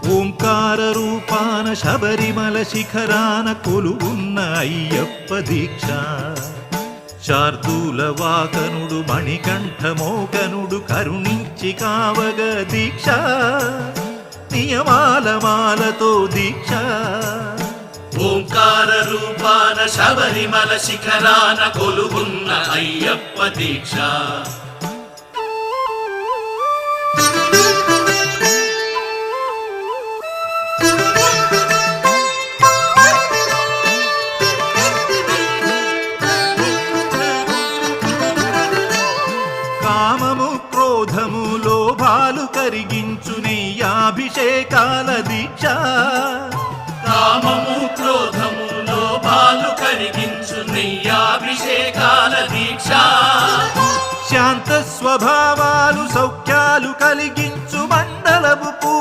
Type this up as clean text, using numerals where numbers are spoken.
ఓంకార రూపాన శబరిమల శిఖరాన కొలువున్న అయ్యప్ప దీక్ష శార్దూల వాకనుడు మణికంఠమోకనుడు కరుణించి కావగ దీక్ష నియమాల మాలతో దీక్ష ఓంకార రూపాన శబరిమల శిఖరాన కొలువున్న అయ్యప్ప దీక్ష కామము క్రోధము లోభాలు కరిగించు నెయ్యాభిషేకాల దీక్ష కామము క్రోధము లోభాలు కరిగించు నెయ్యాభిషేకాల దీక్ష శాంత స్వభావాలు సౌఖ్యాలు కలిగించు మండలపు పూజ